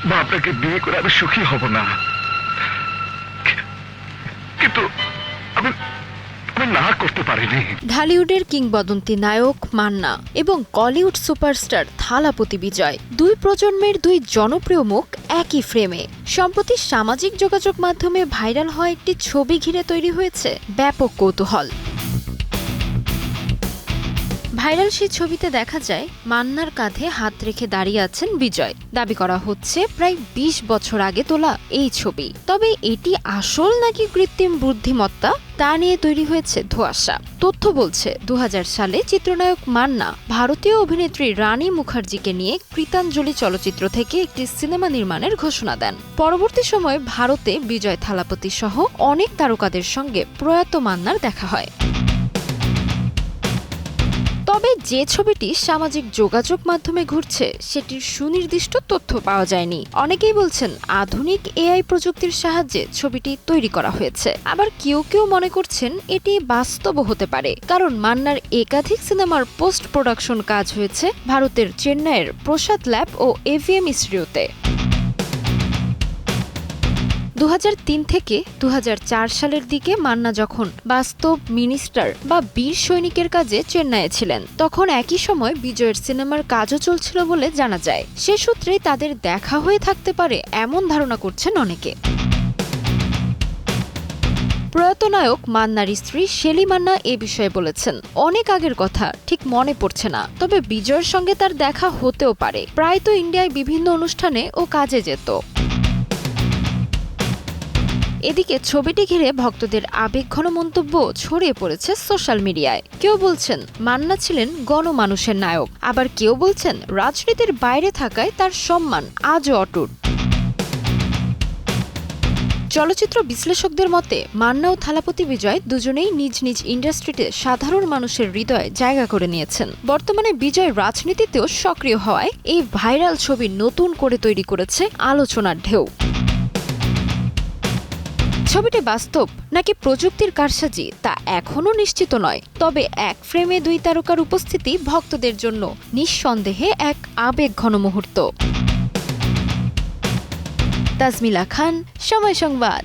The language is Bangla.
বা আপনাকে বিয়ে করে আমি সুখী হব না, কিন্তু আমি আমি না করতে পারিনি। ঢালিউডের কিংবদন্তি নায়ক মান্না এবং কলিউড সুপারস্টার থালাপতি বিজয়, দুই প্রজন্মের দুই জনপ্রিয় মুখ একই ফ্রেমে। সম্প্রতি সামাজিক যোগাযোগ মাধ্যমে ভাইরাল হওয়া একটি ছবি ঘিরে তৈরি হয়েছে ব্যাপক কৌতূহল। ভাইরাল সেই ছবিতে দেখা যায় মান্নার কাঁধে হাত রেখে দাঁড়িয়ে আছেন বিজয়। দাবি করা হচ্ছে প্রায় ২০ বছর আগে তোলা এই ছবি। তবে এটি আসল নাকি কৃত্রিম বুদ্ধিমত্তা তা নিয়ে তৈরি হয়েছে ধোঁয়াশা। তথ্য বলছে ২০০০ সালে চিত্রনায়ক মান্না ভারতীয় অভিনেত্রী রানী মুখার্জিকে নিয়ে কৃতাঞ্জলি চলচ্চিত্র থেকে একটি সিনেমা নির্মাণের ঘোষণা দেন। পরবর্তী সময়ে ভারতে বিজয় থালাপতি সহ অনেক তারকাদের সঙ্গে প্রয়াত মান্নার দেখা হয়। তবে যে ছবিটি সামাজিক যোগাযোগ মাধ্যমে ঘুরছে সেটির সুনির্দিষ্ট তথ্য পাওয়া যায়নি। অনেকেই বলছেন আধুনিক এআই প্রযুক্তির সাহায্যে ছবিটি তৈরি করা হয়েছে। আবার কেউ কেউ মনে করছেন এটি বাস্তবও হতে পারে, কারণ মান্নার একাধিক সিনেমার পোস্ট প্রোডাকশন কাজ হয়েছে ভারতের চেন্নাইয়ের প্রসাদ ল্যাব ও এভিএম স্টুডিওতে। ২০০৩ থেকে ২০০৪ সালের দিকে মান্না যখন বাস্তব, মিনিস্টার বা বীর সৈনিকের কাজে চেন্নাইয়ে ছিলেন, তখন একই সময় বিজয়ের সিনেমার কাজও চলছিল বলে জানা যায়। সে সূত্রেই তাদের দেখা হয়ে থাকতে পারে এমন ধারণা করছেন অনেকে। প্রয়াত নায়ক মান্নার স্ত্রী শেলি মান্না এ বিষয়ে বলেছেন, অনেক আগের কথা, ঠিক মনে পড়ছে না, তবে বিজয়ের সঙ্গে তার দেখা হতেও পারে। প্রায় তো ইন্ডিয়ায় বিভিন্ন অনুষ্ঠানে ও কাজে যেত। এদিকে ছবিটি ঘিরে ভক্তদের আবেগঘন মন্তব্য ছড়িয়ে পড়েছে সোশ্যাল মিডিয়ায়। কেউ বলছেন মান্না ছিলেন গণমানুষের নায়ক, আবার কেউ বলছেন রাজনীতির বাইরে থাকায় তার সম্মান আজও অটুট। চলচ্চিত্র বিশ্লেষকদের মতে মান্না ও থালাপতি বিজয় দুজনেই নিজ নিজ ইন্ডাস্ট্রিতে সাধারণ মানুষের হৃদয়ে জায়গা করে নিয়েছেন। বর্তমানে বিজয় রাজনীতিতেও সক্রিয় হওয়ায় এই ভাইরাল ছবি নতুন করে তৈরি করেছে আলোচনার ঢেউ। ছবিটি বাস্তব নাকি প্রযুক্তির কারসাজি তা এখনও নিশ্চিত নয়, তবে এক ফ্রেমে দুই তারকার উপস্থিতি ভক্তদের জন্য নিঃসন্দেহে এক আবেগঘন মুহূর্ত। তাজমিলা খান, সময় সংবাদ।